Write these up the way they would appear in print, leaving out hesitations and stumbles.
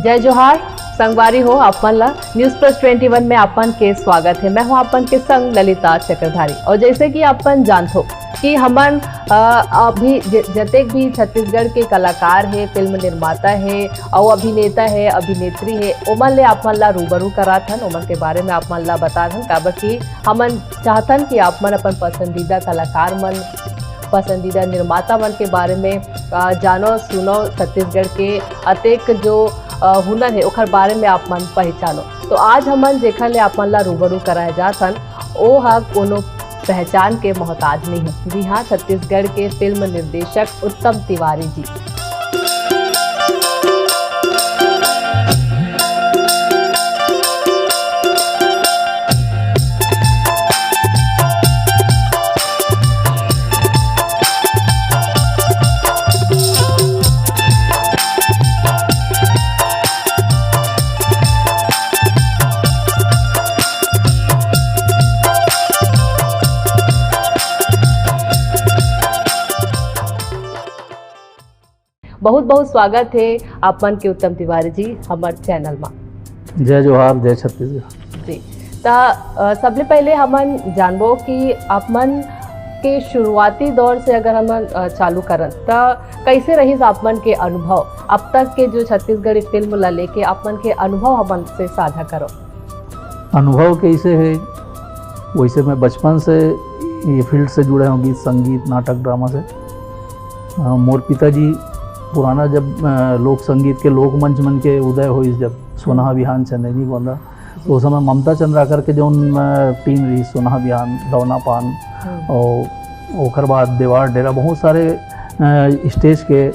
जय जोहार संगवारी हो आपन ला न्यूज प्लस 21 में आपन के स्वागत है। मैं हूं आपन के संग ललिता चक्रधारी। और जैसे कि आपन जानते हो कि हमन अभी जतेक भी छत्तीसगढ़ के कलाकार है, फिल्म निर्माता है और अभिनेता है, अभिनेत्री है, ओमन ले आपन ला रूबरू कराथन, ओमन के बारे में आपन ला बताथन काबर कि हमन चाहतन कि आपमन अपन पसंदीदा कलाकार मन, पसंदीदा निर्माता मन के बारे में जानो सुनो। छत्तीसगढ़ के अतेक जो हुनर है ओकर बारे में आप मन पहचानो। तो आज हमन जेखर ले आपन ला रूबरू कराए जाथन ओ हा कोनो पहचान के मोहताज नहीं है। जी हाँ, छत्तीसगढ़ के फिल्म निर्देशक उत्तम तिवारी जी। बहुत बहुत स्वागत है आपन के उत्तम तिवारी जी हमार चैनल में। जय जोहार, जय छत्तीसगढ़ जी। तो सबसे पहले हमन जानबो कि आपमन के शुरुआती दौर से अगर हमन चालू करन तो कैसे रही आपमन के अनुभव, अब तक के जो छत्तीसगढ़ी फिल्म ला लेके आपमन के अनुभव हमन से साझा करो। अनुभव कैसे है, वैसे मैं बचपन से ये फील्ड से जुड़े हूँ, गीत संगीत नाटक ड्रामा से। मोर पिताजी पुराना जब लोक संगीत के लोक मंच मन के उदय हुई, जब सोनहा बिहान चंदेनी बोला तो उस समय ममता चंद्राकर के जो टीम रही, सोनहा बिहान, दौना पान और ओकर बाद देवार डेरा, बहुत सारे स्टेज के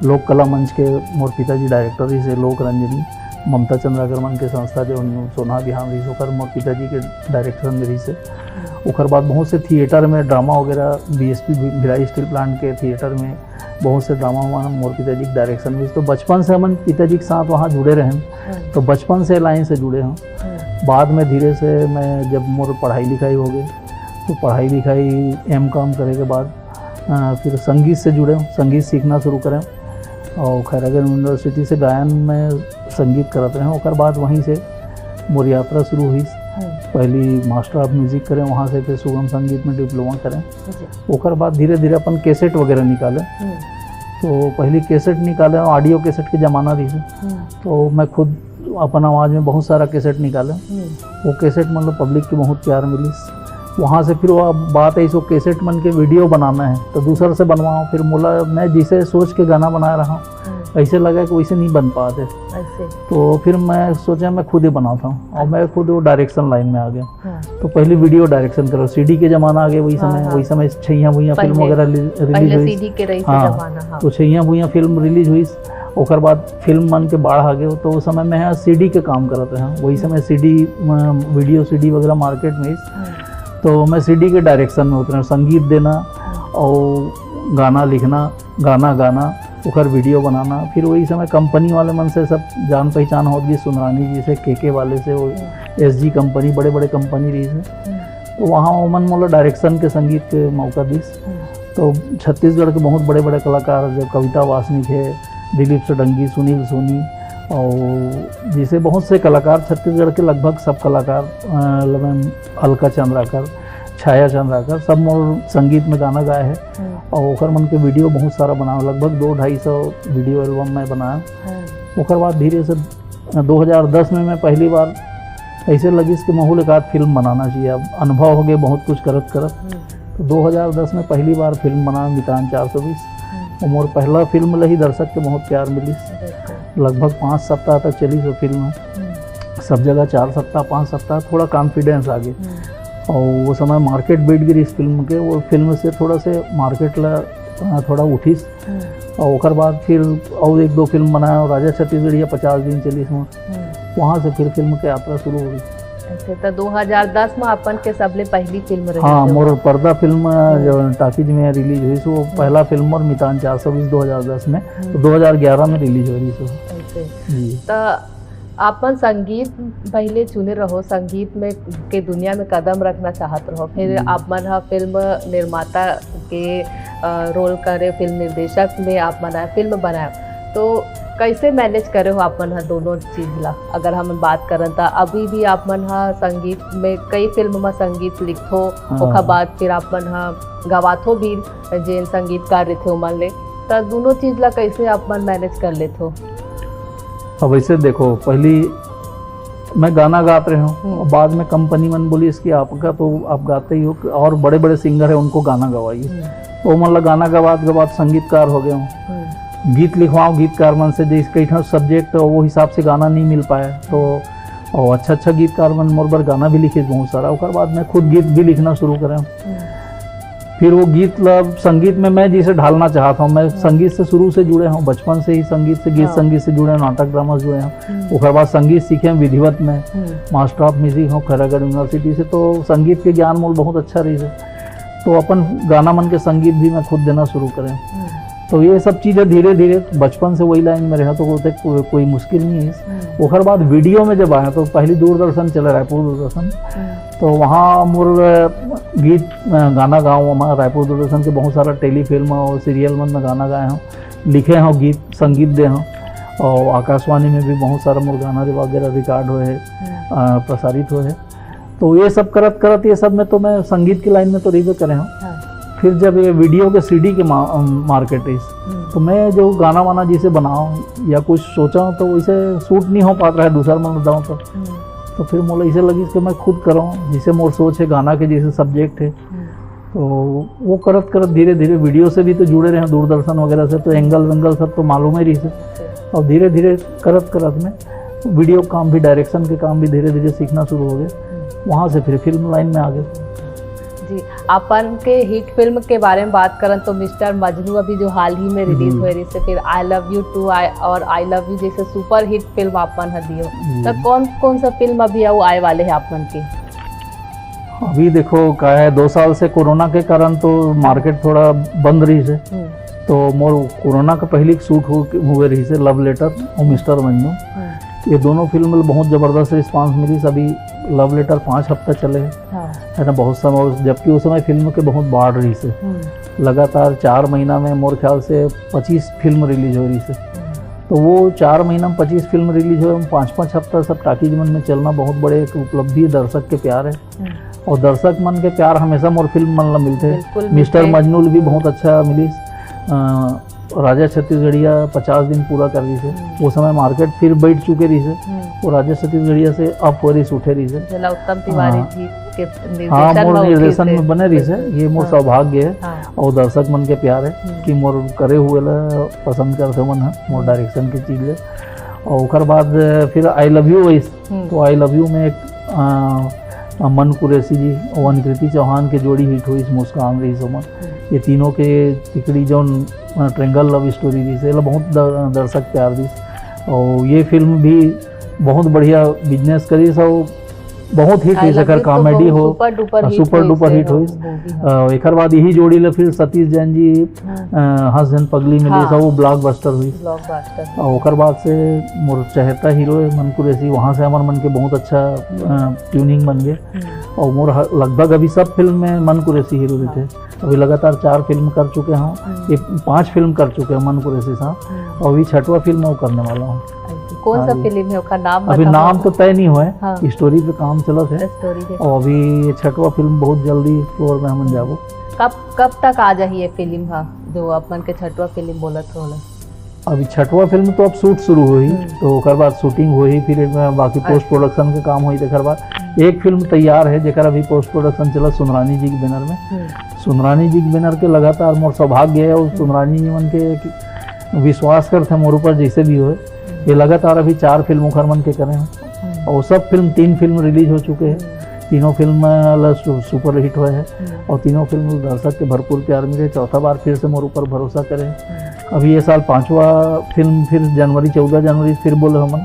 लोक कला मंच के मोर पिताजी डायरेक्टर रही से। लोक रंजनी ममता चंद्राकर मन के संस्था जो सोनहा बिहान रही ओकर मोर पिताजी के डायरेक्टर में रही से। ओकर बाद बहुत से थिएटर में ड्रामा वगैरह, बीएसपी भिलाई स्टील प्लांट के थिएटर में बहुत से ड्रामा हुआ मोर पिताजी के डायरेक्शन में। तो बचपन से हम पिताजी के साथ वहाँ जुड़े रहे, तो बचपन से लाइन से जुड़े हों। बाद में धीरे से मैं जब मोर पढ़ाई लिखाई हो गई तो पढ़ाई लिखाई M.Com करे के बाद फिर संगीत से जुड़े, संगीत सीखना शुरू करें और खैरागढ़ यूनिवर्सिटी से गायन में संगीत करते हैं। और बाद वहीं से मोर यात्रा शुरू हुई। पहली मास्टर ऑफ म्यूजिक करें, वहाँ से फिर सुगम संगीत में डिप्लोमा करें। ओकर बाद धीरे धीरे अपन कैसेट वगैरह निकाले। तो पहली कैसेट निकाले, ऑडियो कैसेट के ज़माना रही है, तो मैं खुद अपन आवाज़ में बहुत सारा कैसेट निकाले। वो कैसेट मतलब पब्लिक की बहुत प्यार मिली। वहाँ से फिर वो बात है इसको कैसेट मन के वीडियो बनाना है तो दूसरे से बनवाऊँ। फिर बोला मैं जिसे सोच के गाना बना रहा हूँ ऐसे लगा कि वैसे नहीं बन पाते, तो फिर मैं सोचा मैं खुद ही बनाता हूँ और मैं खुद वो डायरेक्शन लाइन में आ गया। तो पहले वीडियो डायरेक्शन करो, सीडी के ज़माना आ गया वही समय छैया भुइयाँ फिल्म वगैरह रिलीज हुई। हाँ, तो छैया भुइयाँ फिल्म रिलीज हुई। ओकर बाद फिल्म मन के बाढ़ आ गए, तो उस समय मैं सीडी के काम करते हैं। वही समय सीडी वीडियो सीडी वगैरह मार्केट में, तो मैं सीडी के डायरेक्शन में उतरा, संगीत देना और गाना लिखना, गाना गाना, ओकर वीडियो बनाना। फिर वही समय कंपनी वाले मन से सब जान पहचान हो गई, सुनरानी जी से, के वाले से, वो SG कंपनी, बड़े बड़े कंपनी रही से। तो वहाँ ओमन मोला डायरेक्शन के संगीत के मौका दीस। तो छत्तीसगढ़ के बहुत बड़े बड़े कलाकार जो कविता वासनिक है, दिलीप सडंगी, सुनील सोनी और जैसे बहुत से कलाकार छत्तीसगढ़ के लगभग सब कलाकार, अलका चंद्राकर, छाया चंद्राकर, सब मोर संगीत में गाना गाए हैं। और ओकर मन के वीडियो बहुत सारा बनाया, लगभग 200-250 वीडियो एल्बम में बनाया। ओकर बाद धीरे से 2010 में मैं पहली बार ऐसे लगी कि महूल एक आध फिल्म बनाना चाहिए। अब अनुभव हो गया बहुत कुछ करत तो 2010 में पहली बार फिल्म बनाया, मितान 420। और मोर पहला फिल्म लही दर्शक के बहुत प्यार मिली। लगभग 5 सप्ताह तक चली सो फिल्म, सब जगह 4 सप्ताह 5 सप्ताह, थोड़ा कॉन्फिडेंस आ गया। और वो समय मार्केट बैठ गई इस फिल्म के, वो फिल्म से थोड़ा से मार्केट ला थोड़ा उठीस। और ओकर बाद फिर और 1-2 फिल्म बनाया, और राजा छत्तीसगढ़िया 50 दिन चली इसमें। वहाँ से फिर फिल्म की यात्रा शुरू हो गई। अच्छा, तो 2010 में अपन के सबले पहली फिल्म रही। हाँ, मोर पर्दा फिल्म जो टाकीज में रिलीज हुई वो पहला फिल्म और मितान 420 2010 में, तो 2011 में रिलीज हो रही। तो आपन संगीत पहले चुने रहो, संगीत में के दुनिया में कदम रखना चाहत रहो, फिर आप मन फिल्म निर्माता के रोल करे, फिल्म निर्देशक में आप बनाए, फिल्म बनाए। तो कैसे मैनेज करे हो अपन हा दोनों चीज ला? अगर हम बात करन त अभी भी आपन हा संगीत में कई फिल्म में संगीत लिखो, ओखा बाद फिर आपन हा गवाथो भी जेन संगीतकार रहे ओमन ले, त दोनों चीज ला कैसे अपन मैनेज कर लेते हो? अब ऐसे देखो, पहली मैं गाना गाते रहे हूँ, बाद में कंपनी मन बोली इसकी आपका तो आप गाते ही हो और बड़े बड़े सिंगर है उनको गाना गवाइए, तो मतलब गाना गवात संगीतकार हो गए हूँ। गीत लिखवाओ गीतकार मन से, जिस कई सब्जेक्ट वो हिसाब से गाना नहीं मिल पाया, तो और अच्छा गीतकार मन मोर बार गाना भी लिखे बहुत सारा। उसके बाद मैं खुद गीत भी लिखना शुरू करें, फिर वो गीत संगीत में मैं जिसे ढालना चाहता हूँ। मैं संगीत से शुरू से जुड़े हूँ, बचपन से ही संगीत से गीत संगीत से जुड़े, नाटक ड्रामा से जुड़े हैं। उसके बाद संगीत सीखे विधिवत में, मास्टर ऑफ म्यूजिक हूँ खैरागढ़ यूनिवर्सिटी से, तो संगीत के ज्ञान मूल बहुत अच्छा रही है। तो अपन गाना मन के संगीत भी मैं खुद देना शुरू करें। तो ये सब चीज़ें धीरे धीरे बचपन से वही लाइन में रहा, तो कोई मुश्किल नहीं है। उसके बाद वीडियो में जब आया तो पहली दूरदर्शन चला, रायपुर दूरदर्शन, तो वहाँ मोर गीत गाना गाऊँ। वहाँ रायपुर दूरदर्शन के बहुत सारा टेलीफिल्म और सीरियल में गाना गाए हूँ, लिखे हूँ, गीत संगीत दे हूँ। और आकाशवाणी में भी बहुत सारा मोर गाना वगैरह रिकॉर्ड हुए है, प्रसारित हुए है। तो ये सब करत ये सब में तो मैं संगीत की लाइन में तो रिव्यू करे हूँ। फिर जब ये वीडियो के सीडी के मार्केट है, तो मैं जो गाना वाना जिसे बनाऊँ या कुछ सोचा हूँ तो वैसे सूट नहीं हो पाता है दूसरा मन बताऊँ तो फिर मोला इसे लगी कि मैं खुद कराऊँ, जिसे मोर सोच है गाना के जैसे सब्जेक्ट है। तो वो करत धीरे धीरे वीडियो से भी तो जुड़े रहे हैं, दूरदर्शन वगैरह से, तो एंगल वेंगल सब तो मालूम ही रही से। और धीरे धीरे करत में वीडियो काम भी, डायरेक्शन के काम भी धीरे धीरे सीखना शुरू हो गए। वहाँ से फिर फिल्म लाइन में आ गए। जी, अपन के हिट फिल्म के बारे में बात करें तो मिस्टर मजनू अभी जो हाल ही में रिलीज हुए रही से, फिर आई लव यू टू और आई लव यू जैसे सुपर हिट फिल्म अपन है दियो, तो कौन कौन सा फिल्म अभी आए वाले हैं अपन के? अभी देखो क्या है, 2 साल से कोरोना के कारण तो मार्केट थोड़ा बंद रही से, तो मोर कोरोना का पहली शूट हुए रही से लव लेटर और मिस्टर मजनू। ये दोनों फिल्म बहुत ज़बरदस्त रिस्पांस मिली। अभी लव लेटर 5 हफ्ते चले है ना, बहुत समय, जबकि उस समय फिल्म के बहुत बाढ़ रही से, लगातार 4 महीना में मोर ख्याल से 25 फिल्म रिलीज हो रही से। तो वो 4 महीना में 25 फिल्म रिलीज हो, 5-5 हफ्ता सब टाकीज मन में चलना बहुत बड़े एक उपलब्धि, दर्शक के प्यार है। और दर्शक मन के प्यार हमेशा मोर फिल्म मन ला मिलते हैं। मिस्टर मजनू भी बहुत अच्छा मिली। राजा छत्तीसगढ़िया 50 दिन पूरा कर रही से, वो समय मार्केट फिर बैठ चुके रही से, वो राजा छत्तीसगढ़िया से अब हो रही से उठे रही से। उत्तम तिवारी जी के मोर निर्देशन में बने रही से, ये मोर सौभाग्य है और दर्शक मन के प्यार है कि मोर करे हुए ला पसंद करते मन है मोर डायरेक्शन की चीज है। और उसके बाद फिर आई लव यू वही, तो आई लव यू में एक मन कुरैशी जी और अनुकृति चौहान के जोड़ी हिट हुई, मुस्कान रही समन, ये तीनों के तिकड़ी जो ट्रेंगल लव स्टोरी दी से बहुत दर्शक प्यार दी। और ये फिल्म भी बहुत बढ़िया बिजनेस करी, सब बहुत हिट हुई, सकर कॉमेडी हो, सुपर डुपर हिट हुई। एक बाद यही जोड़ी ले फिर सतीश जैन जी हंस जन पगली मिली, सब वो ब्लॉकबस्टर हुई। और ओकर बाद से मोर चहेता हीरो मन कुरैशी, वहाँ से हमारे मन के बहुत अच्छा ट्यूनिंग बन गए। और मोर लगभग अभी सब फिल्म में मन कुरैशी हीरो भी थे। अभी लगातार 4 फिल्म कर चुके हैं, ये 5 फिल्म कर चुके हैं मन कुरैशी साहब, और अभी 6वां फिल्म वो करने वाला हूँ। कौन सा फिल्म है उसका नाम? अभी नाम तो तय नहीं हुआ है, स्टोरी पे काम चलत है, और अभी ये 6वां फिल्म बहुत जल्दी फ्लोर में हम जाबो। कब तक आ जाही ये फिल्म हा जो अपन के 6वां फिल्म बोलत होला? अभी 6वां फिल्म तो अब शूट शुरू हुई, तो उसके बाद शूटिंग हुई, फिर बाकी पोस्ट प्रोडक्शन के काम हुई। उसके बाद एक फिल्म तैयार है जेकर अभी पोस्ट प्रोडक्शन चला सुंदरानी जी के बैनर में। सुंदरानी जी के बैनर के लगातार मोर सौभाग्य है, और सुंदरानी जी मन के विश्वास करते मोर ऊपर जैसे भी हो। ये लगातार अभी 4 फिल्म उखर मन के करे हैं, और सब फिल्म 3 फिल्म रिलीज हो चुके हैं। तीनों फिल्म सुपर हिट हुए हैं, और तीनों फिल्म दर्शक के भरपूर प्यार मिले। 4था बार फिर से मोर ऊपर भरोसा करें। अभी ये साल 5वां फिल्म फिर 14 जनवरी फिर बोले हमन,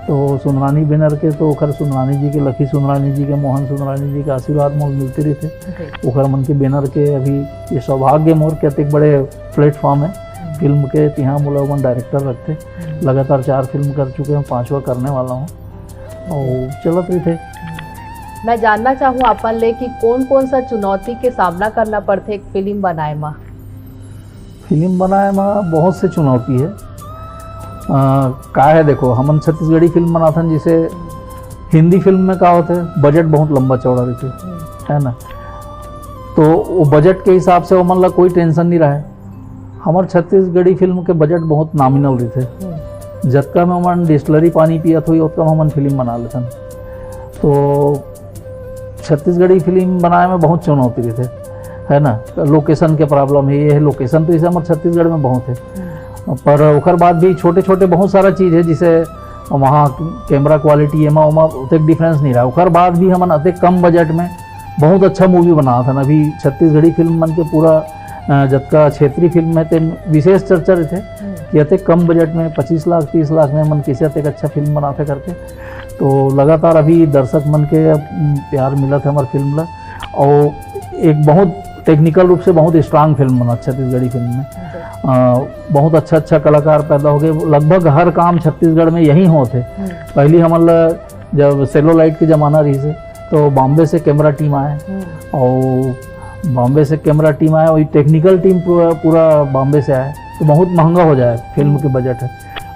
तो सुंदरानी बैनर के, तो उखर सुंदरानी जी के, लखी सुंदरानी जी के, मोहन सुंदरानी जी के आशीर्वाद मोर मिलते रहे थे। उखर मन के बैनर के अभी ये सौभाग्य मोर के अतिक बड़े प्लेटफॉर्म है फिल्म के, तिहाँ मोला मन डायरेक्टर रखते। लगातार 4 फिल्म कर चुके हैं, 5वां करने वाला हूँ, और चलत रही थे। मैं जानना चाहूँ अपन ले कि कौन कौन सा चुनौती के सामना करना पड़ते एक फिल्म बनाए में? फिल्म बनाए में बहुत से चुनौती है। का है देखो, हमन छत्तीसगढ़ी फिल्म बनाथन, जिसे हिंदी फिल्म में का होता है बजट बहुत लंबा चौड़ा रहते है ना, तो वो बजट के हिसाब से ओमन ला कोई टेंशन नहीं रहा है। हमार छत्तीसगढ़ी फिल्म के बजट बहुत नॉमिनल रहते, जतका में ओमन डिस्टलरी पानी पियत हुई उतना में ओमन फिल्म बना लेथन। तो छत्तीसगढ़ी फिल्म बनाए में बहुत चुनौती रहते है ना, लोकेशन के प्रॉब्लम है, ये है लोकेशन तो इसे हमारे छत्तीसगढ़ में बहुत है, पर ओकर बाद भी छोटे छोटे बहुत सारा चीज़ है, जिसे वहाँ कैमरा क्वालिटी एमा उमा उतक डिफरेंस नहीं रहा। ओकर बाद भी हमन अति कम बजट में बहुत अच्छा मूवी बना था। अभी छत्तीसगढ़ी फिल्म मन के पूरा जबका क्षेत्रीय फिल्म में ते विशेष चर्चा रहते कि अति कम बजट में 25 लाख 30 लाख में मन किसी अति अच्छा फिल्म बनाते करके। तो लगातार अभी दर्शक मन के प्यार मिला था हमारे फिल्म ला, और एक बहुत टेक्निकल रूप से बहुत स्ट्रांग फिल्म बना छत्तीसगढ़ी फिल्म में। बहुत अच्छा कलाकार पैदा हो गए, लगभग हर काम छत्तीसगढ़ में यही होते। पहली हमारा जब सेलोलाइट के ज़माना रही से तो बॉम्बे से कैमरा टीम आए, और बॉम्बे से कैमरा टीम आए और टेक्निकल टीम पूरा बॉम्बे से आए, तो बहुत महंगा हो जाए फिल्म के बजट है।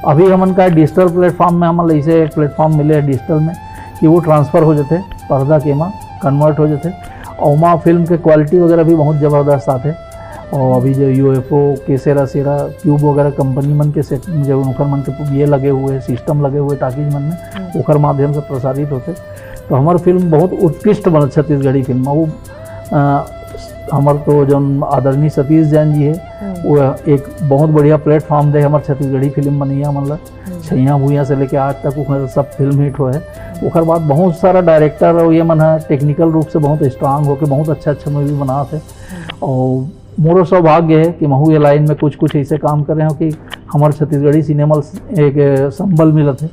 अभी हमन का डिजिटल प्लेटफॉर्म में हमारे ऐसे एक प्लेटफॉर्म मिले है डिजिटल में कि वो ट्रांसफ़र हो जाते, पर्दा के माँ कन्वर्ट हो जाते, और वहाँ फिल्म के क्वालिटी वगैरह भी बहुत ज़बरदस्त आते। और अभी जो UFO केसेरा सेरा क्यूब वगैरह कंपनी मन के सेट जो उनकर मन के ये लगे हुए सिस्टम लगे हुए टाकीज मन में ओकर माध्यम से प्रसारित होते। तो हमार फिल्म बहुत उत्कृष्ट बनत छत्तीसगढ़ी फिल्म। वो हमार तो जो आदरणीय सतीश जैन जी है वो एक बहुत बढ़िया प्लेटफॉर्म दे हमार छत्तीसगढ़ी फिल्म बनैया मतलब छैया भूया से लेके आज तक वो सब फिल्म हिट हो है। ओकर बाद बहुत सारा डायरेक्टर और ये मन है टेक्निकल रूप से बहुत स्ट्रांग होकर बहुत अच्छा मूवी बना थे। और मोरो सौभाग्य है कि महू ये लाइन में कुछ ऐसे काम कर रहे हो कि हमारे छत्तीसगढ़ी सिनेमा एक संबल मिलत है,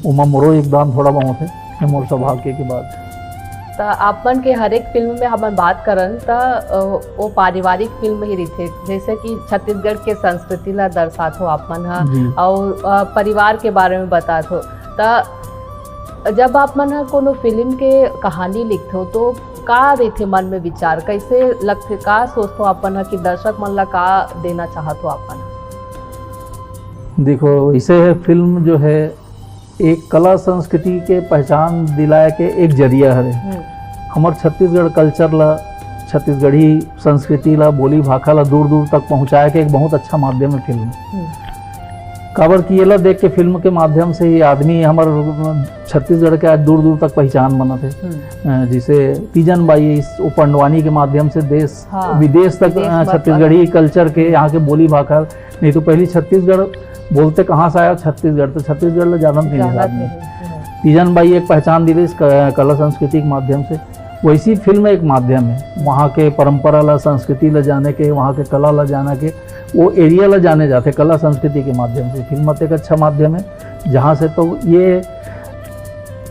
उमा मोरो योगदान थोड़ा बहुत है मोर सौभाग्य के बाद। तो आपन के हर एक फिल्म में हम बात करन तो वो पारिवारिक फिल्म ही रहते, जैसे कि छत्तीसगढ़ के संस्कृति ला दर्शात हो आपन हा और परिवार के बारे में बातात हो। तो जब आप मन हा कोनो फिल्म के कहानी लिखते हो तो का रहते मन में विचार, कैसे लगते, का सोचते हो अपन हा कि दर्शक मन ला का देना चाहत हो आपन? देखो इसे फिल्म जो है एक कला संस्कृति के पहचान दिलाए के एक जरिया है। हमार छत्तीसगढ़ कल्चर ला छत्तीसगढ़ी संस्कृति ला बोली भाषा ला दूर दूर तक पहुँचाए के एक बहुत अच्छा माध्यम है फिल्म। काबर की ये ला देख के फिल्म के माध्यम से ही आदमी हमार छत्तीसगढ़ के आज दूर दूर तक पहचान बना थे। जिसे तीजन बाई इस पंडवानी के माध्यम से देश विदेश तक छत्तीसगढ़ी कल्चर के यहाँ के बोली भाषा, नहीं तो पहली छत्तीसगढ़ बोलते कहाँ से आया छत्तीसगढ़, तो छत्तीसगढ़ ले ज़्यादा नहीं। तीजन बाई एक पहचान दी इस कला संस्कृति के माध्यम से, वैसी फिल्म एक माध्यम है वहाँ के परंपरा ला संस्कृति ला जाने के, वहाँ के कला ला जाने के, वो एरिया ला जाने जाते कला संस्कृति के माध्यम से। फिल्म एक अच्छा माध्यम है जहाँ से तो ये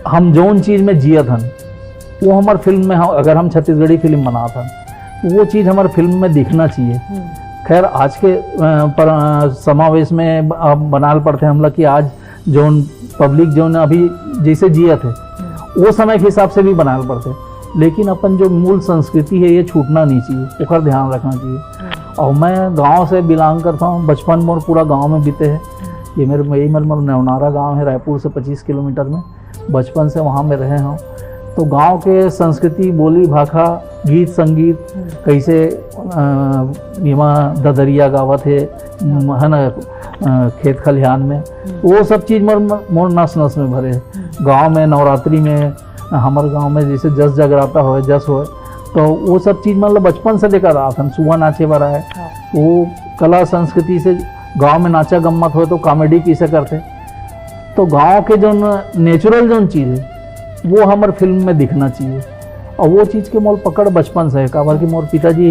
हम जौन चीज़ में जियत हन वो हमारे फिल्म में अगर हम छत्तीसगढ़ी फिल्म बनात हन तो वो चीज़ हमारे फिल्म में दिखना चाहिए। खैर आज के समावेश में बनाल पड़ते हम लोग कि आज जौन पब्लिक जौन अभी जैसे जियत है वो समय के हिसाब से भी बनाल पड़ते, लेकिन अपन जो मूल संस्कृति है ये छूटना नहीं चाहिए, उसका ध्यान रखना चाहिए। और मैं गांव से बिलोंग करता हूँ, बचपन में पूरा गांव में बीते हैं। ये मेरे नेवनारा गांव है रायपुर से 25 किलोमीटर में, बचपन से वहाँ में रहे हूँ। तो गांव के संस्कृति बोली भाषा गीत संगीत कैसे ददरिया गावत है ना खेत खलिहान में, वो सब चीज़ मोर नस नस में भरे है। गांव में नवरात्रि में हमारे गांव में जैसे जस जगराता हो जस हो, तो वो सब चीज़ मतलब बचपन से लेकर रहा था। सुबह नाचे बरा है वो कला संस्कृति से गांव में नाचा गम्मत हो तो कॉमेडी किसे करते। तो गांव के जो नेचुरल जो चीज़ है वो हमारे फिल्म में दिखना चाहिए, और वो चीज़ के मोल पकड़ बचपन से है। काबर कि मोर पिताजी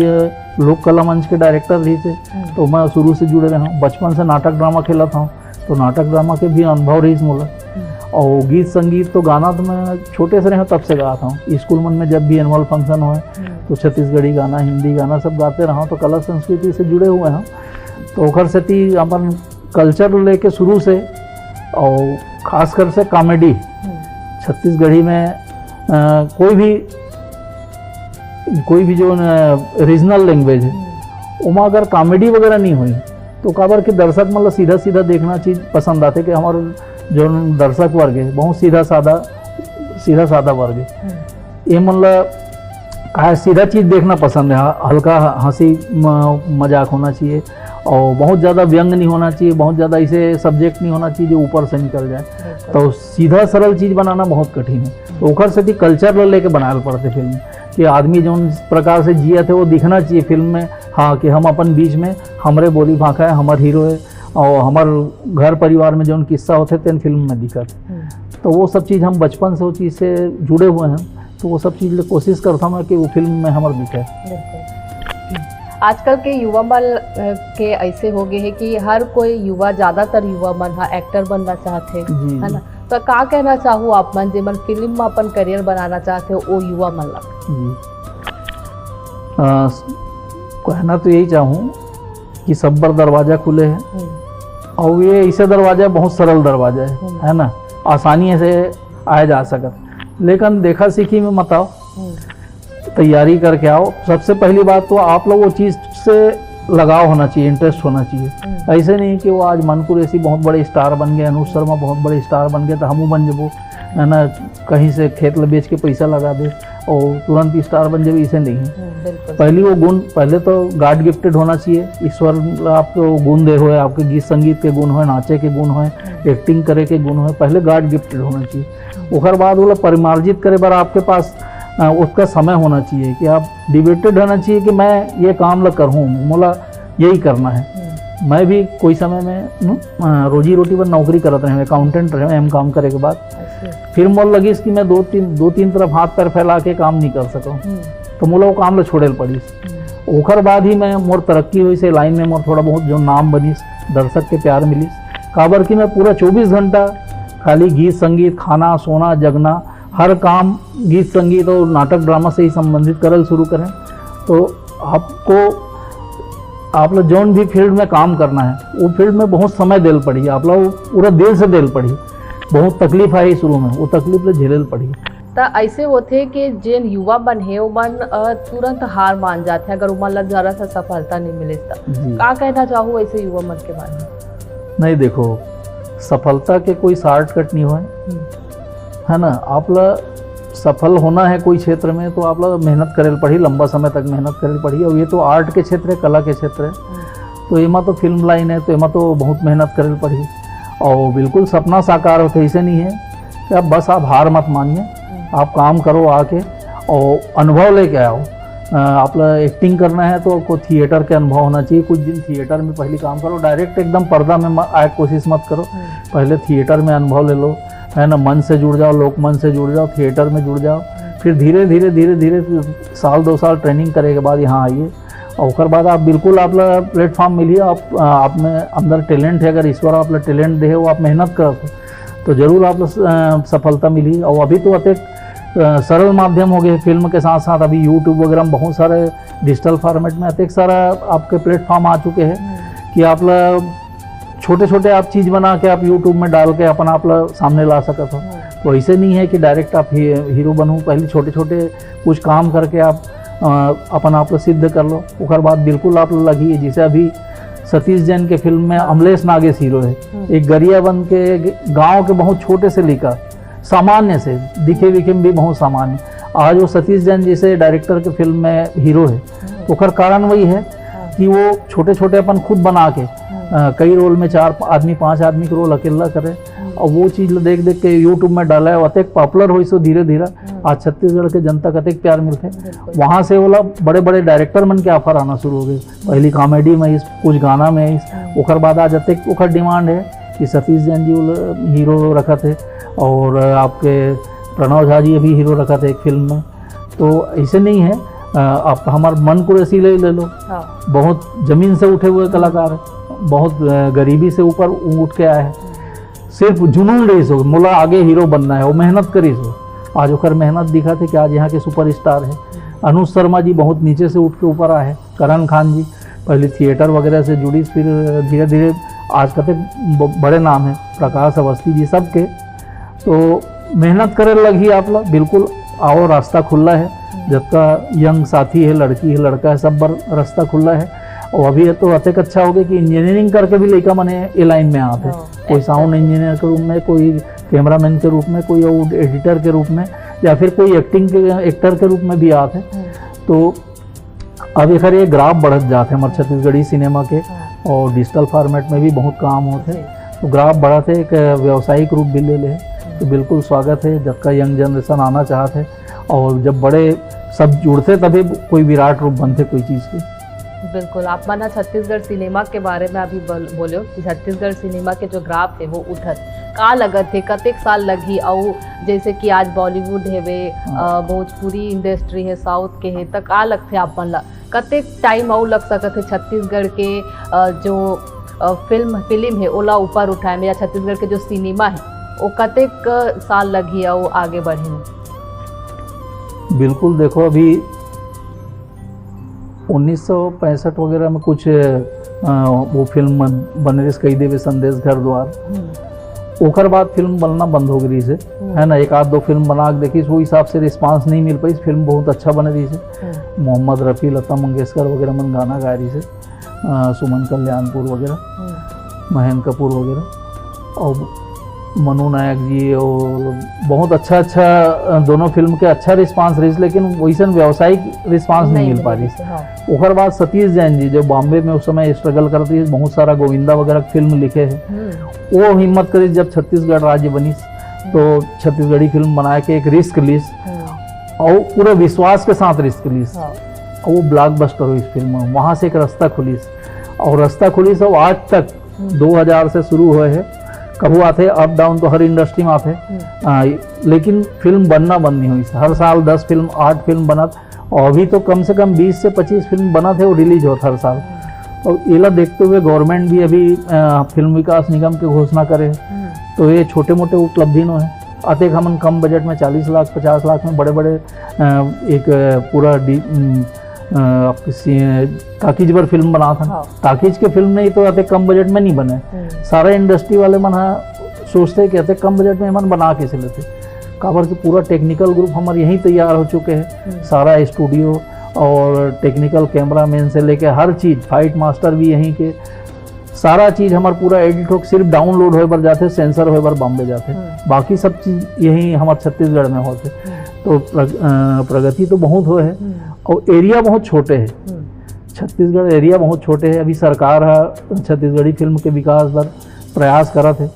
लोक कला मंच के डायरेक्टर रही थे, तो मैं शुरू से जुड़े रहा हूँ। बचपन से नाटक ड्रामा खेला था, तो नाटक ड्रामा के भी अनुभव रही मोला। और गीत संगीत तो गाना तो मैं छोटे से रहा तब से गाता हूँ। स्कूल मन में जब भी एनुअल फंक्शन हो तो छत्तीसगढ़ी गाना हिंदी गाना सब गाते रहा, तो कला संस्कृति से जुड़े हुए हैं। तो ओखर से ती अपन कल्चर लेके शुरू से, और खासकर से कॉमेडी छत्तीसगढ़ी में कोई भी जो रीजनल लैंग्वेज है उमा अगर कॉमेडी वगैरह नहीं हुई तो काबर के दर्शक मतलब सीधा सीधा देखना चीज़ पसंद आते कि हमारे जो दर्शक वर्ग है बहुत सीधा सादा वर्ग है। ये मतलब सीधा चीज़ देखना पसंद है, हल्का हंसी मजाक होना चाहिए और बहुत ज़्यादा व्यंग नहीं होना चाहिए, बहुत ज़्यादा इसे सब्जेक्ट नहीं होना चाहिए जो ऊपर से निकल जाए। तो सीधा सरल चीज़ बनाना बहुत कठिन है। तो ओखर से कल्चर लेके बनाए पड़ते फिल्म कि आदमी जो प्रकार से जिया थे वो दिखना चाहिए फिल्म में। हाँ कि हम अपन बीच में हमारे बोली भाखा है, हमारे हीरो है और हमारे घर परिवार में जो किस्सा होते थे फिल्म में दिखत। तो वो सब चीज़ हम बचपन से वो चीज़ से जुड़े हुए हैं, तो वो सब चीज़ कोशिश करता हूँ कि वो फिल्म में हमारे दिखे। आजकल के युवा मन के ऐसे हो गए हैं कि हर कोई युवा, ज़्यादातर युवा मन एक्टर बनना चाहते हैं, है ना। तो का कहना चाहूँ आप मन जे मन फिल्म में अपन करियर बनाना चाहते हो वो युवा मन लग कहना तो यही चाहूँ कि सब बार दरवाज़ा खुले हैं और ये ऐसे दरवाज़ा बहुत सरल दरवाज़ा है ना, आसानी से आया जा सकता। लेकिन देखा सीखी में मत आओ, तैयारी करके आओ। सबसे पहली बात तो आप लोग वो चीज़ से लगाव होना चाहिए, इंटरेस्ट होना चाहिए। ऐसे नहीं कि वो आज मनपुर ऐसी बहुत बड़े स्टार बन गए, अनुज शर्मा बहुत बड़े स्टार बन गए तो हमू बन जबो, है ना, कहीं से खेत ल बेच के पैसा लगा दे और तुरंत स्टार बन जाए, इसे नहीं है। पहली वो गुण, पहले तो गॉड गिफ्टेड होना चाहिए, ईश्वर आपको गुण दे हुए, आपके गीत संगीत के गुण हो, नाचे के गुण हो, एक्टिंग करे के गुण हो, पहले गॉड गिफ्टेड होना चाहिए। उसके बाद वो परिमार्जित करे बार आपके पास उसका समय होना चाहिए कि आप डिबेटेड होना चाहिए कि मैं ये काम ला करूँ, मोला यही करना है। मैं भी कोई समय में रोजी रोटी पर नौकरी करत रहे, अकाउंटेंट रहे एम काम करे के बाद फिर मोल लगी कि मैं दो तीन तरफ हाथ पैर फैला के काम नहीं कर सकूँ, तो मोला वो काम ला छोड़े पड़ी। ओखर बाद ही मैं मोर तरक्की हुई से लाइन में मोर थोड़ा बहुत जो नाम बनीस, दर्शक के प्यार मिलीस। काबर कि मैं पूरा 24 घंटा खाली गीत संगीत, खाना सोना जगना, हर काम गीत संगीत और नाटक ड्रामा से ही संबंधित करल शुरू करें। तो आप लोग जौन भी फील्ड में काम करना है वो फील्ड में बहुत समय देल पड़ी, आप लोग पूरा दिल से देल पड़ी, बहुत तकलीफ आई शुरू में, वो तकलीफ झेलल पड़ी। तो ऐसे होते कि जिन युवा मन है वो मन तुरंत हार मान जाते हैं अगर वो मन जरा सा सफलता नहीं मिले तो का कहना चाहूँ ऐसे युवा मन के बारे में? नहीं, देखो सफलता के कोई शॉर्टकट नहीं हुआ है ना। आप सफल होना है कोई क्षेत्र में तो आप मेहनत करेल पड़ी, लंबा समय तक मेहनत करेल पड़ी। और ये तो आर्ट के क्षेत्र है, कला के क्षेत्र है, तो एमा तो फिल्म लाइन है, तो एमा तो बहुत मेहनत करेल पड़ी और बिल्कुल सपना साकार होते। ऐसे नहीं है कि आप बस आप हार मत मानिए, आप काम करो आके और अनुभव लेके आओ। आप एक्टिंग करना है तो आपको थिएटर के अनुभव होना चाहिए, कुछ दिन थिएटर में पहले काम करो, डायरेक्ट एकदम पर्दा में आए कोशिश मत करो, पहले थिएटर में अनुभव ले लो, है ना, मन से जुड़ जाओ, लोक मन से जुड़ जाओ, थिएटर में जुड़ जाओ, फिर धीरे धीरे साल 2 साल ट्रेनिंग करे के बाद यहाँ आइए और उसके बाद आप बिल्कुल आप प्लेटफॉर्म मिलिए। आप में अंदर टैलेंट है, अगर ईश्वर आप टैलेंट दे वो आप मेहनत करो तो ज़रूर आप सफलता मिली। और अभी तो अतिक सरल माध्यम हो गए, फिल्म के साथ साथ अभी यूट्यूब वगैरह में बहुत सारे डिजिटल फॉर्मेट में अतिक सारा आपके प्लेटफॉर्म आ चुके हैं कि आप छोटे छोटे आप चीज़ बना के आप यूट्यूब में डाल के अपन आप सामने ला सकते हो। तो ऐसे नहीं है कि डायरेक्ट आप हीरो बनूँ, पहले छोटे छोटे कुछ काम करके आप अपन आप सिद्ध कर लो, उसके बाद बिल्कुल आप लगी। जैसे अभी सतीश जैन के फिल्म में अमलेश नागेश हीरो है, एक गरिया बन के गांव के बहुत छोटे से लेकर सामान्य से दिखे विखे में भी बहुत सामान्य, आज वो सतीश जैन जैसे डायरेक्टर के फिल्म में हीरो है। तो उसका कारण वही है कि वो छोटे छोटे अपन खुद बना के कई रोल में 4 आदमी 5 आदमी के रोल अकेला करे और वो चीज़ देख देख के यूट्यूब में डाला है, अतिक पॉपुलर हुई सो धीरे धीरे आज छत्तीसगढ़ के जनता का अतिक प्यार मिलते। वहाँ से वो बड़े बड़े डायरेक्टर मन के ऑफर आना शुरू हो गए, पहली कॉमेडी में इस, कुछ गाना में इस, उखर बाद आज अतिक उखर डिमांड है कि सतीश जैन जी हीरो रखा थे और आपके प्रणव झा जी भी हीरो रखा थे एक फिल्म में। तो ऐसे नहीं है, आप हमारे मन को ऐसी ले लो, बहुत ज़मीन से उठे हुए कलाकार, बहुत गरीबी से ऊपर उठ के आए हैं, सिर्फ जुनून रही सो मोला आगे हीरो बनना है, वो मेहनत करी सो आज ओकर मेहनत दिखा थे कि आज यहाँ के सुपरस्टार है। अनुज शर्मा जी बहुत नीचे से उठ के ऊपर आए हैं, करण खान जी पहले थिएटर वगैरह से जुड़ी, फिर धीरे धीरे आज कहते बड़े नाम हैं, प्रकाश अवस्थी जी सबके। तो मेहनत करे लगी आप लोग, बिल्कुल आओ, रास्ता खुला है, जब का यंग साथी है, लड़की है, लड़का है, सब पर रास्ता खुला है। और अभी तो अतेक अच्छा हो गया कि इंजीनियरिंग करके भी लड़का मने ए लाइन में आते, कोई साउंड इंजीनियर के रूप में, कोई कैमरामैन के रूप में, कोई एडिटर के रूप में, या फिर कोई एक्टर के रूप में भी आते। तो अब एक ये ग्राफ बढ़त जाते हमारे छत्तीसगढ़ी सिनेमा के, और डिजिटल फॉर्मेट में भी बहुत काम होते, तो ग्राफ बढ़त है, एक व्यावसायिक रूप भी ले ले, तो बिल्कुल स्वागत है जब का यंग जनरेशन आना चाहते हैं, और जब बड़े सब जुड़ते तभी कोई विराट रूप बनते कोई चीज़ की। बिल्कुल, आप माना छत्तीसगढ़ सिनेमा के बारे में अभी बोलो कि छत्तीसगढ़ सिनेमा के जो ग्राफ है वो उठत का लगत है, कतेक साल लगी, और जैसे कि आज बॉलीवुड है वे भोजपुरी इंडस्ट्री है, साउथ के है, तो का लगते आपन ला कतेक टाइम और लग सकत है छत्तीसगढ़ के जो फिल्म है ओला ऊपर उठाए में, या छत्तीसगढ़ के जो सिनेमा है वो कतेक साल लगी और आगे बढ़े में? बिल्कुल, देखो अभी 1965 वगैरह में कुछ वो फिल्म बन रही कई देवे संदेश घर द्वार, ओकर बाद फिल्म बनना बंद हो गई से, है ना। एक आध दो फिल्म बना के देखी, वो हिसाब से रिस्पांस नहीं मिल पाई, फिल्म बहुत अच्छा बन रही से। मोहम्मद रफ़ी, लता मंगेशकर वगैरह मन गाना गा रही से, सुमन कल्याणपुर वगैरह, महेंद्र कपूर वगैरह, और मनु नायक जी, और बहुत अच्छा दोनों फिल्म के अच्छा रिस्पांस रही, लेकिन वैसे व्यावसायिक रिस्पांस नहीं मिल पा रही। ओकर बाद सतीश जैन जी जो बॉम्बे में उस समय स्ट्रगल करती है, बहुत सारा गोविंदा वगैरह फिल्म लिखे हैं, वो हिम्मत करी जब छत्तीसगढ़ राज्य बनी तो छत्तीसगढ़ी फिल्म बना के एक रिस्क लीज, और पूरे विश्वास के साथ रिस्क लीज, और वो ब्लॉकबस्टर हुई इस फिल्म में। वहाँ से एक रास्ता खुली, और रास्ता खुली सब आज तक 2000 से शुरू हुए है। कबू आते अप डाउन तो हर इंडस्ट्री में आते, लेकिन फिल्म बनना बंद नहीं हुई। हर साल 10 फिल्म 8 फिल्म बनत, और अभी तो कम से कम 20 से 25 फिल्म बना थे, वो रिलीज होता हर साल। और ये देखते हुए गवर्नमेंट भी अभी फिल्म विकास निगम की घोषणा करे, तो ये छोटे मोटे उपलब्धि नो है। अतेक हमन कम बजट में 40 लाख 50 लाख में बड़े बड़े एक पूरा ताकीज पर फिल्म बना था। ताकीज के फिल्म नहीं तो अतेक कम बजट में नहीं बने। सारा इंडस्ट्री वाले मन सोचते कि अतेक कम बजट में मन बना कैसे लेते, काबर के पूरा टेक्निकल ग्रुप हमारे यहीं तैयार हो चुके हैं, सारा स्टूडियो और टेक्निकल कैमरामैन से लेके हर चीज़, फाइट मास्टर भी यहीं के, सारा चीज़ हमारा पूरा एडिट हो, सिर्फ डाउनलोड होए पर जाते, सेंसर होए पर बॉम्बे जाते, बाकी सब चीज़ यहीं हमारे छत्तीसगढ़ में होते। तो प्रगति तो बहुत हुए है, और एरिया बहुत छोटे है। छत्तीसगढ़ एरिया बहुत छोटे है। अभी सरकार है छत्तीसगढ़ी फिल्म के विकास पर प्रयास करत है,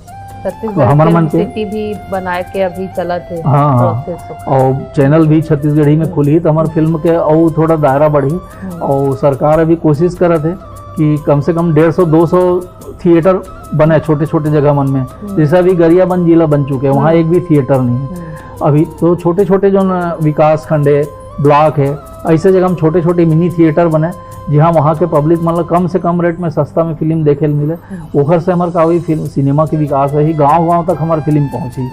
छत्तीसगढ़ फिल्म सिटी भी बनाए के अभी चलत है। हाँ, और चैनल भी छत्तीसगढ़ी में खुली तो हमारे फिल्म के और थोड़ा दायरा बढ़ी, और सरकार अभी कोशिश करत है कि कम से कम 150-200 थिएटर बने छोटे छोटे जगह मन में, जैसा अभी गरियाबंद जिला बन चुके हैं, वहाँ एक भी थिएटर नहीं है अभी। तो छोटे छोटे जो विकास खंड है, ब्लॉक है, ऐसे जगह हम छोटे छोटे मिनी थिएटर बने, जहाँ वहाँ के पब्लिक मतलब कम से कम रेट में सस्ता में फिल्म देखे मिले। ओखर से हमारे का फिल्म सिनेमा के विकास रही, गांव तक हमारी फिल्म पहुँची,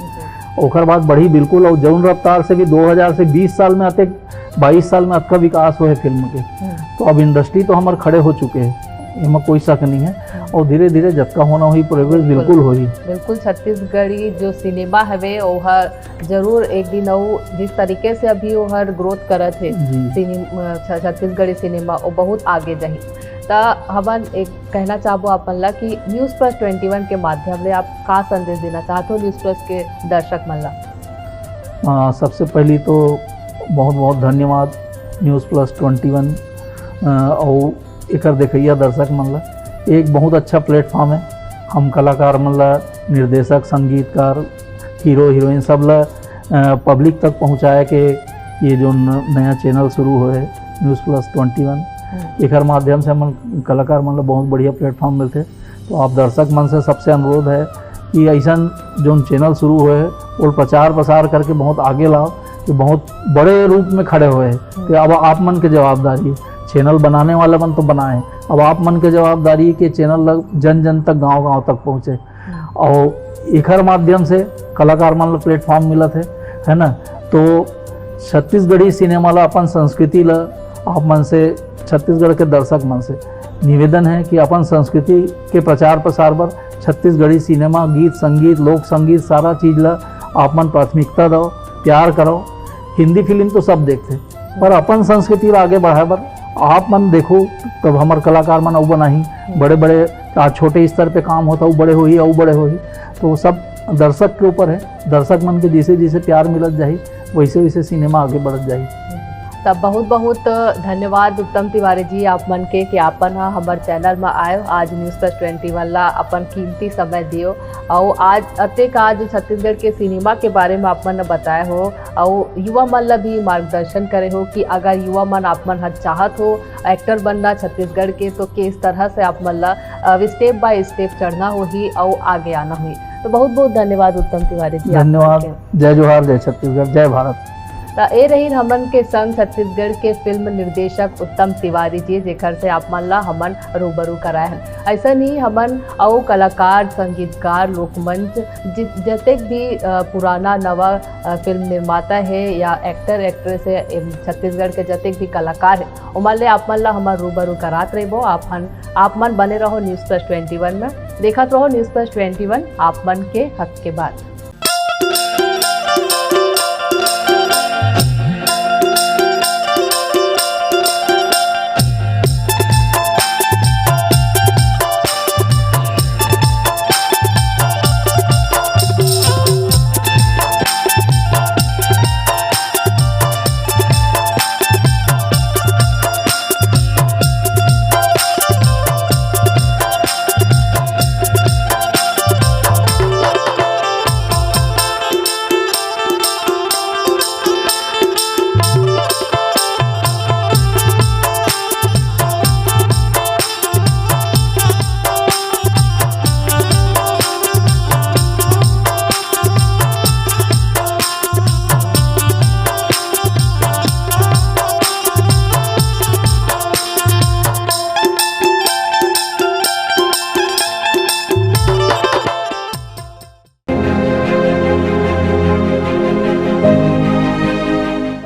ओखर बाद बढ़ी बिल्कुल। और जौन रफ्तार से भी 2000 से 20 साल में आते 22 साल में अच्छा विकास हुए फिल्म के, तो अब इंडस्ट्री तो हमारे खड़े हो चुके हैं, इसमें कोई शक नहीं है। और धीरे धीरे जतका होना हुई प्रोग्रेस बिल्कुल हुई। बिल्कुल छत्तीसगढ़ी जो सिनेमा है ओहर जरूर एक दिन जिस तरीके से अभी ओहर ग्रोथ करत है छत्तीसगढ़ी सिनेमा, वो बहुत आगे जाही। तो हमन एक कहना चाहबो अपन ला कि न्यूज़ प्लस 21 के माध्यम से आप का संदेश देना चाहते हो न्यूज़ प्लस के दर्शक मन ला? सबसे पहली तो बहुत बहुत धन्यवाद न्यूज़ प्लस 21 और एक देखिए दर्शक मन ला। एक बहुत अच्छा प्लेटफॉर्म है। हम कलाकार मन ला, निर्देशक, संगीतकार, हीरो हीरोइन सब ला पब्लिक तक पहुँचाए के ये जो नया चैनल शुरू हुआ है न्यूज़ प्लस 21, एक माध्यम से हम कलाकार मन ला बहुत बढ़िया प्लेटफॉर्म मिलते। तो आप दर्शक मन से सबसे अनुरोध है कि ऐसा जो चैनल शुरू हुए है और प्रचार प्रसार करके बहुत आगे लाओ, कि बहुत बड़े रूप में खड़े हुए हैं। तो अब आप मन की जवाबदारी, चैनल बनाने वाला मन तो बनाए, अब आप मन की जवाबदारी कि चैनल जन जन तक गांव तक पहुँचे, और एक माध्यम से कलाकार मन ला प्लेटफॉर्म मिलत है ना। तो छत्तीसगढ़ी सिनेमा ला, अपन संस्कृति ला, आप मन से छत्तीसगढ़ के दर्शक मन से निवेदन है कि अपन संस्कृति के प्रचार प्रसार पर छत्तीसगढ़ी सिनेमा, गीत संगीत, लोक संगीत, सारा चीज़ ला आप मन प्राथमिकता दो, प्यार करो। हिंदी फिल्म तो सब देखते, पर अपन संस्कृति ला आगे बढ़ाए पर आप मन देखो तब हमार कलाकार मन अउ बनाही, बड़े बड़े आज छोटे स्तर पे काम होता, बड़े हो ही अउ बड़े हो ही, तो सब दर्शक के ऊपर है। दर्शक मन के जैसे जैसे प्यार मिलत जाही वैसे वैसे सिनेमा आगे बढ़त जाही। तब बहुत बहुत धन्यवाद उत्तम तिवारी जी आप मन के कि आपन हमारे चैनल में आयो, आज न्यूज़ प्लस 21 ला अपन कीमती समय दियो और आज अतेक आज छत्तीसगढ़ के सिनेमा के बारे में आप मन बताए हो और युवा मन ला भी मार्गदर्शन करे हो कि अगर युवा मन आप मन चाहत हो एक्टर बनना छत्तीसगढ़ के तो किस तरह से आप मन ला स्टेप बाय स्टेप चढ़ना हो ही और आगे आना हुई। तो बहुत बहुत धन्यवाद उत्तम तिवारी जी। धन्यवाद। जय जोहार, जय छत्तीसगढ़, जय भारत। ए रही हमन के संग छत्तीसगढ़ के फिल्म निर्देशक उत्तम तिवारी जी, जेकर से आप मन ला हमन रूबरू कराए हैं। ऐसा नहीं हमन और कलाकार, संगीतकार, लोकमंच जतेक भी पुराना नवा फिल्म निर्माता है या एक्टर एक्ट्रेस है छत्तीसगढ़ के जतेक भी कलाकार है उमन ले आप मन ला हमन रूबरू करात रहिबो। आप मन बने रहो न्यूज़ प्लस 21 में, देखत रहो न्यूज़ प्लस 21 आप मन के हक के बात।